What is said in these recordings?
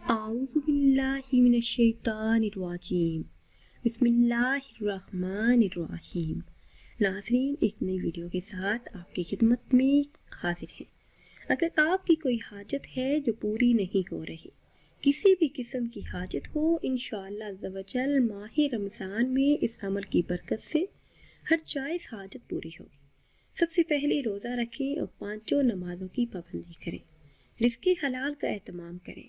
اعوذ باللہ من الشیطان الرجیم بسم اللہ الرحمن الرحیم۔ ناظرین، ایک نئی ویڈیو کے ساتھ آپ کی خدمت میں حاضر ہیں۔ اگر آپ کی کوئی حاجت ہے جو پوری نہیں ہو رہی، کسی بھی قسم کی حاجت ہو، انشاءاللہ عز و جل ماہ رمضان میں اس عمل کی برکت سے ہر جائز حاجت پوری ہوگی۔ سب سے پہلے روزہ رکھیں اور 5 نمازوں کی پابندی کریں، رزق حلال کا اہتمام کریں۔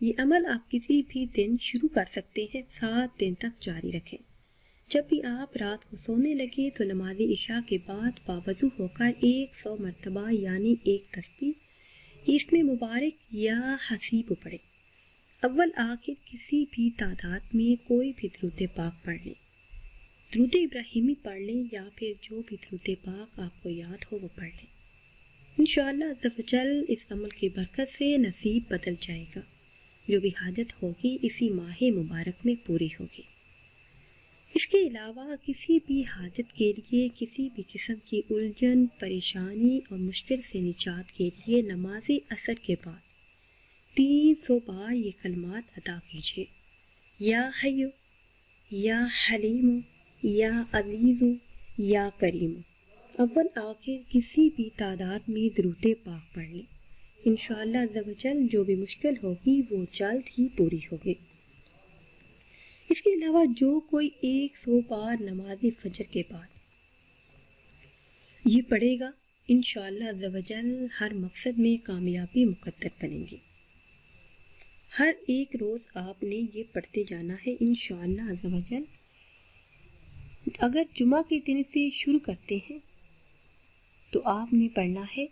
یہ عمل آپ کسی بھی دن شروع کر سکتے ہیں، 7 دن تک جاری رکھیں۔ جب بھی آپ رات کو سونے لگے تو نماز عشاء کے بعد باوضو ہو کر 100 مرتبہ یعنی 1 تسبیح اس میں مبارک یا حسیب پڑھیں۔ اول آخر کسی بھی تعداد میں کوئی بھی درود پاک پڑھ لیں، درود ابراہیمی پڑھ لیں یا پھر جو بھی درود پاک آپ کو یاد ہو وہ پڑھ لیں۔ انشاءاللہ عز و جل اس عمل کی برکت سے نصیب بدل جائے گا، جو بھی حاجت ہوگی اسی ماہ مبارک میں پوری ہوگی۔ اس کے علاوہ کسی بھی حاجت کے لیے، کسی بھی قسم کی الجھن، پریشانی اور مشکل سے نجات کے لیے نماز عصر کے بعد 300 بار یہ کلمات ادا کیجیے: یا حی، یا حلیم، یا عزیز، یا کریم۔ اول آخر کسی بھی تعداد میں درود پاک پڑھ لیں، انشاءاللہ عز و جل جو بھی مشکل ہوگی وہ جلد ہی پوری ہوگی۔ اس کے علاوہ جو کوئی 100 بار نماز فجر کے بعد یہ پڑھے گا، انشاءاللہ عز و جل ہر مقصد میں کامیابی مقدر بنے گی۔ ہر ایک روز آپ نے یہ پڑھتے جانا ہے انشاءاللہ عز و جل۔ اگر جمعہ کے دن سے شروع کرتے ہیں تو آپ نے پڑھنا ہے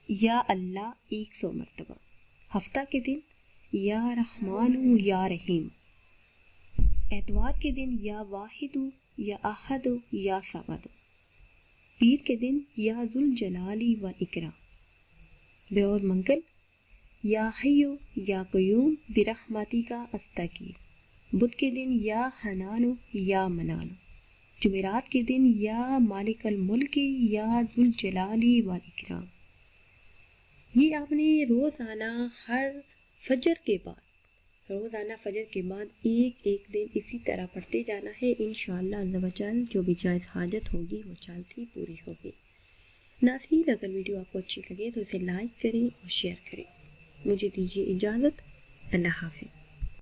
یا اللہ 100 مرتبہ، ہفتہ کے دن یا رحمان یا رحیم، اتوار کے دن یا واحد یا احد یا صمد، پیر کے دن یا ذوالجلال والاکرام، بروز منگل یا حی یا قیوم برحمتک استغیث، بدھ کے دن یا حنان یا منان، جمعرات کے دن یا مالک الملک یا ذوالجلال والاکرام۔ یہ آپ نے روزانہ فجر کے بعد ایک دن اسی طرح پڑھتے جانا ہے، انشاءاللہ عز و جل جو بھی جائز حاجت ہوگی وہ جلد ہی پوری ہوگی۔ ناظرین، اگر ویڈیو آپ کو اچھی لگے تو اسے لائک کریں اور شیئر کریں۔ مجھے دیجیے اجازت، اللہ حافظ۔